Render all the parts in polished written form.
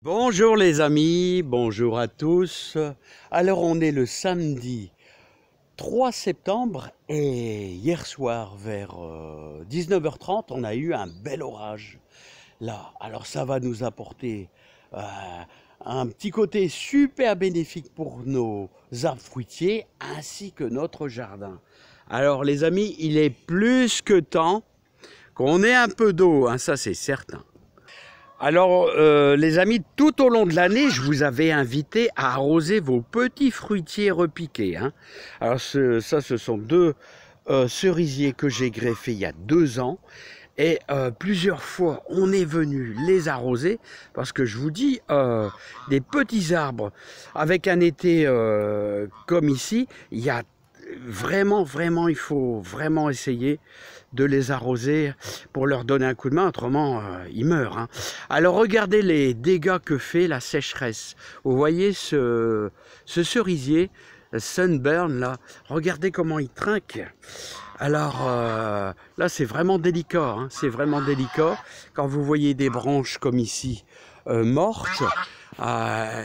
Bonjour les amis, bonjour à tous. Alors on est le samedi 3 septembre et hier soir vers 19h30 on a eu un bel orage là. Alors ça va nous apporter euh, un petit côté super bénéfique pour nos arbres fruitiers ainsi que notre jardin. Alors les amis, il est plus que temps qu'on ait un peu d'eau, hein, ça c'est certain. Alors, les amis, tout au long de l'année, je vous avais invité à arroser vos petits fruitiers repiqués, hein. Alors, ce sont deux cerisiers que j'ai greffés il y a 2 ans. Et plusieurs fois, on est venu les arroser parce que je vous dis, des petits arbres avec un été comme ici, il y a vraiment, il faut vraiment essayer de les arroser pour leur donner un coup de main, autrement ils meurent, hein. Alors regardez les dégâts que fait la sécheresse. Vous voyez ce cerisier Sunburn là, regardez comment il trinque. Alors là c'est vraiment délicat, hein, c'est vraiment délicat. Quand vous voyez des branches comme ici mortes,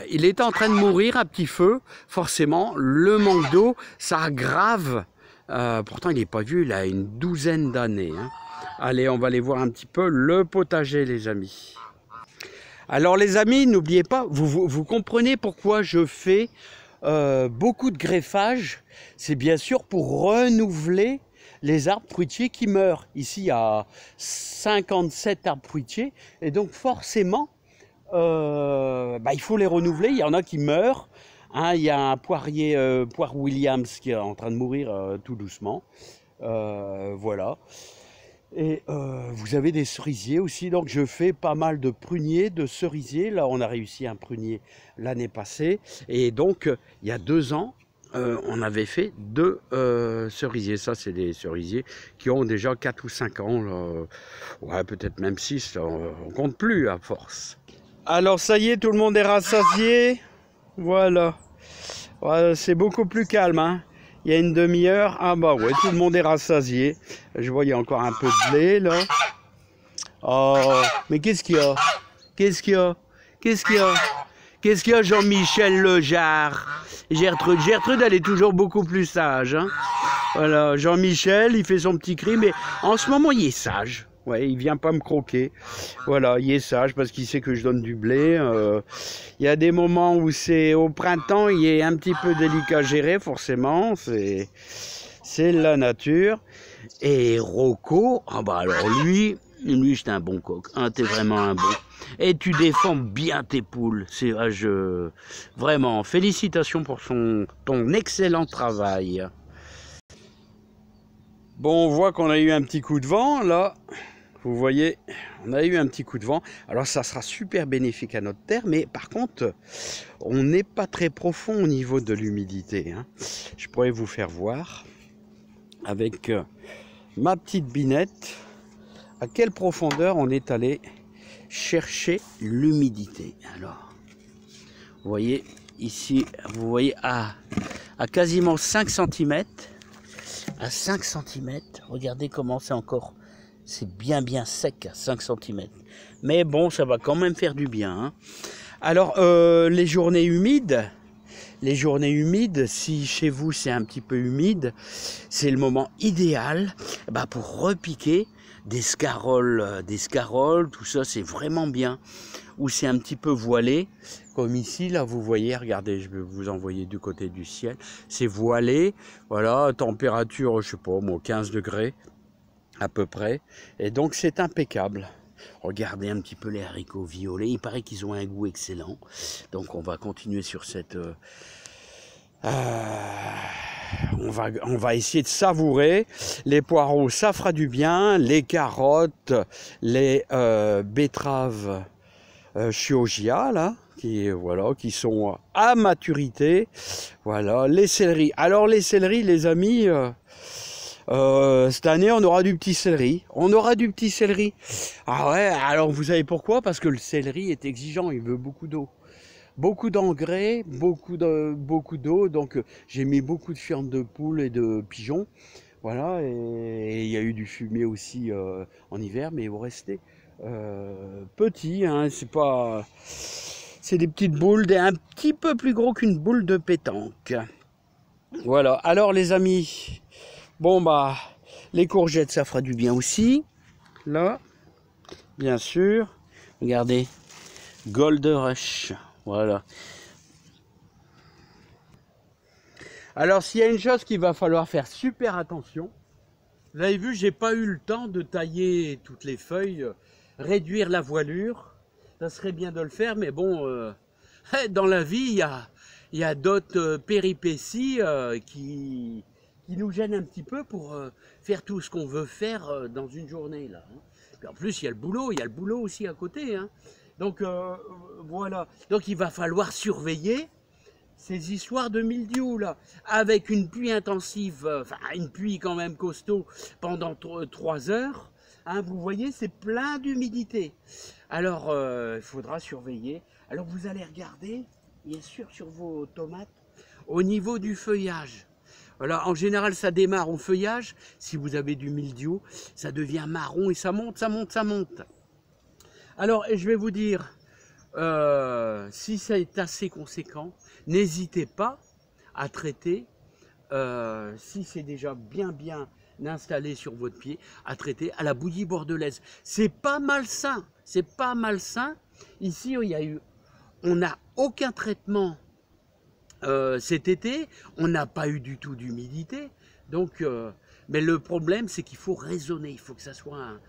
il est en train de mourir à petit feu. Forcément, le manque d'eau, ça aggrave. Pourtant, il n'est pas vieux, il a une 12aine d'années, hein. Allez, on va aller voir un petit peu le potager, les amis. Alors, les amis, n'oubliez pas, vous comprenez pourquoi je fais beaucoup de greffage. C'est bien sûr pour renouveler les arbres fruitiers qui meurent. Ici, il y a 57 arbres fruitiers. Et donc, forcément, il faut les renouveler. Il y en a qui meurent, hein. Il y a un poirier, poire Williams, qui est en train de mourir tout doucement. Voilà. Et vous avez des cerisiers aussi. Donc je fais pas mal de pruniers, de cerisiers. Là, on a réussi un prunier l'année passée. Et donc, il y a 2 ans, on avait fait 2 cerisiers. Ça, c'est des cerisiers qui ont déjà 4 ou 5 ans. Là. Ouais, peut-être même 6. Là, on compte plus à force. Alors ça y est, tout le monde est rassasié. Voilà. Voilà, c'est beaucoup plus calme, hein. Il y a une demi-heure. Ah bah ouais, tout le monde est rassasié. Je vois, il y a encore un peu de lait là. Oh, mais qu'est-ce qu'il y a? Qu'est-ce qu'il y a? Qu'est-ce qu'il y a? Qu'est-ce qu'il y a, Jean-Michel Lejarre? Gertrude, elle est toujours beaucoup plus sage, hein. Voilà, Jean-Michel, il fait son petit cri, mais en ce moment, il est sage. Ouais, il vient pas me croquer. Voilà, il est sage parce qu'il sait que je donne du blé. Il y a des moments où c'est au printemps, il est un petit peu délicat à gérer, forcément. C'est la nature. Et Rocco, ah bah alors lui c'est un bon coq. Hein, t'es vraiment un bon. Et tu défends bien tes poules. C'est vraiment félicitations pour ton excellent travail. Bon, on voit qu'on a eu un petit coup de vent là. Vous voyez, on a eu un petit coup de vent. Alors ça sera super bénéfique à notre terre, mais par contre, on n'est pas très profond au niveau de l'humidité, hein. Je pourrais vous faire voir avec ma petite binette à quelle profondeur on est allé chercher l'humidité. Alors, vous voyez ici, vous voyez à quasiment 5 cm. À 5 cm, regardez comment c'est encore. C'est bien sec à 5 cm. Mais bon, ça va quand même faire du bien, hein. Alors, les journées humides, si chez vous c'est un petit peu humide, c'est le moment idéal pour repiquer des scaroles, tout ça c'est vraiment bien. Où c'est un petit peu voilé, comme ici, là vous voyez, regardez, je vais vous envoyer du côté du ciel, c'est voilé, voilà, température, je sais pas, moi 15 degrés à peu près, et donc c'est impeccable. Regardez un petit peu les haricots violets, il paraît qu'ils ont un goût excellent, donc on va continuer sur cette... on va essayer de savourer. Les poireaux, ça fera du bien, les carottes, les betteraves Chioggia là, qui sont à maturité. Voilà, les céleris. Alors les céleris, les amis, cette année on aura du petit céleri. On aura du petit céleri. Ah ouais, alors vous savez pourquoi? Parce que le céleri est exigeant, il veut beaucoup d'eau. Beaucoup d'engrais, beaucoup d'eau, donc j'ai mis beaucoup de fientes de poules et de pigeons. Voilà, et il y a eu du fumier aussi en hiver, mais il vous restez petit, hein, c'est pas... C'est des petites boules, un petit peu plus gros qu'une boule de pétanque. Voilà, alors les amis, bon bah, les courgettes, ça fera du bien aussi. Là, bien sûr. Regardez, Gold Rush, voilà. Alors s'il y a une chose qu'il va falloir faire super attention, vous avez vu, j'ai pas eu le temps de tailler toutes les feuilles, réduire la voilure. Ça serait bien de le faire, mais bon, dans la vie, il y a d'autres péripéties qui nous gênent un petit peu pour faire tout ce qu'on veut faire dans une journée. Là, hein. Puis en plus, il y a le boulot aussi à côté. Hein. Donc voilà, donc il va falloir surveiller ces histoires de mildiou là, avec une pluie intensive, enfin une pluie quand même costaud pendant 3 heures, hein, vous voyez c'est plein d'humidité. Alors il faudra surveiller. Alors vous allez regarder, bien sûr sur vos tomates, au niveau du feuillage. Voilà, en général ça démarre au feuillage, si vous avez du mildiou, ça devient marron et ça monte, ça monte, ça monte. Alors je vais vous dire, si c'est assez conséquent, n'hésitez pas à traiter, si c'est déjà bien installé sur votre pied, à traiter à la bouillie bordelaise. C'est pas malsain, c'est pas malsain. Ici, on n'a aucun traitement cet été, on n'a pas eu du tout d'humidité. Donc, mais le problème, c'est qu'il faut raisonner, il faut que ça soit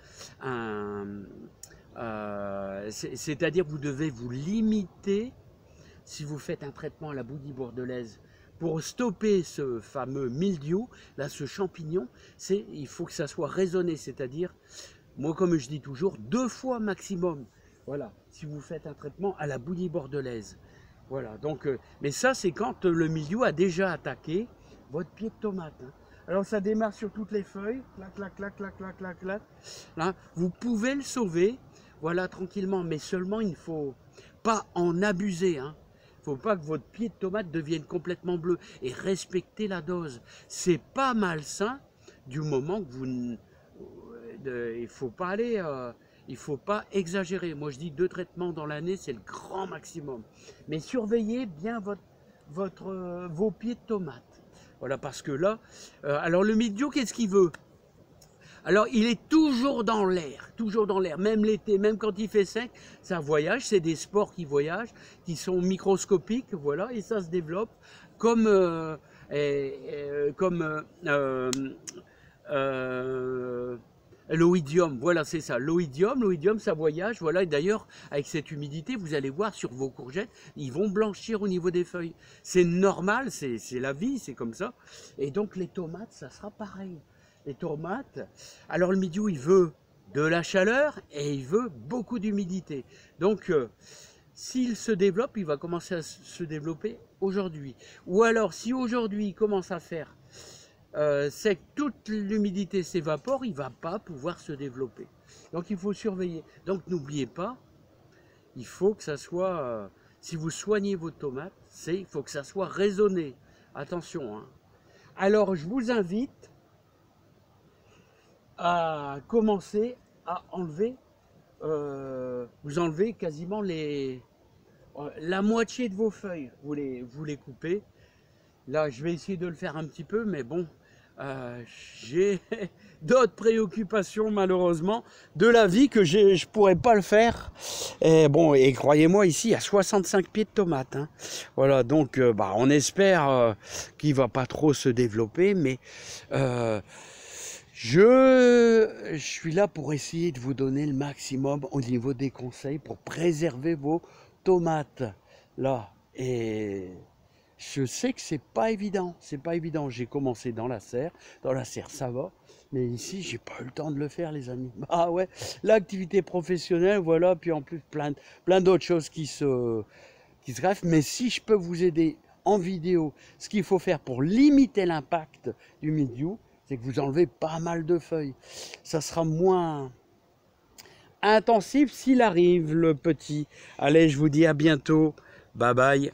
c'est-à-dire que vous devez vous limiter, si vous faites un traitement à la bouillie bordelaise, pour stopper ce fameux mildiou, là, ce champignon, il faut que ça soit raisonné, c'est-à-dire, moi comme je dis toujours, 2 fois maximum. Voilà, si vous faites un traitement à la bouillie bordelaise. Voilà, donc, mais ça c'est quand le mildiou a déjà attaqué votre pied de tomate. Hein. Alors ça démarre sur toutes les feuilles, clac, clac, clac, clac, clac, clac, clac. Là, vous pouvez le sauver, voilà, tranquillement, mais seulement il ne faut pas en abuser. Hein. Il ne faut pas que votre pied de tomate devienne complètement bleu et respecter la dose. C'est pas malsain du moment que vous... il ne faut pas aller... il ne faut pas exagérer. Moi, je dis 2 traitements dans l'année, c'est le grand maximum. Mais surveillez bien vos pieds de tomate. Voilà, parce que là... alors, le mildiou, qu'est-ce qu'il veut? Alors, il est toujours dans l'air, même l'été, même quand il fait sec, ça voyage, c'est des spores qui voyagent, qui sont microscopiques, voilà, et ça se développe comme... l'oïdium, voilà, c'est ça, l'oïdium, ça voyage, voilà, et d'ailleurs, avec cette humidité, vous allez voir sur vos courgettes, ils vont blanchir au niveau des feuilles. C'est normal, c'est la vie, c'est comme ça. Et donc, les tomates, ça sera pareil. Les tomates, alors le mildiou, il veut de la chaleur et il veut beaucoup d'humidité. Donc, s'il se développe, il va commencer à se développer aujourd'hui. Ou alors, si aujourd'hui, il commence à faire c'est que toute l'humidité s'évapore, il ne va pas pouvoir se développer. Donc il faut surveiller. Donc n'oubliez pas, il faut que ça soit, si vous soignez vos tomates, il faut que ça soit raisonné. Attention. Hein. Alors je vous invite à commencer à enlever, vous enlevez quasiment la moitié de vos feuilles. Vous les coupez. Là, je vais essayer de le faire un petit peu, mais bon, j'ai d'autres préoccupations malheureusement de la vie que je ne pourrais pas le faire. Et bon, et croyez-moi, ici, il y a 65 pieds de tomates. Hein. Voilà, donc on espère qu'il ne va pas trop se développer, mais je suis là pour essayer de vous donner le maximum au niveau des conseils pour préserver vos tomates. Là, et... je sais que c'est pas évident, J'ai commencé dans la serre ça va, mais ici j'ai pas eu le temps de le faire, les amis. Ah ouais, l'activité professionnelle, voilà, puis en plus plein d'autres choses qui se greffent. Mais si je peux vous aider en vidéo, ce qu'il faut faire pour limiter l'impact du mildiou, c'est que vous enlevez pas mal de feuilles. Ça sera moins intensif s'il arrive, le petit. Allez, je vous dis à bientôt. Bye bye.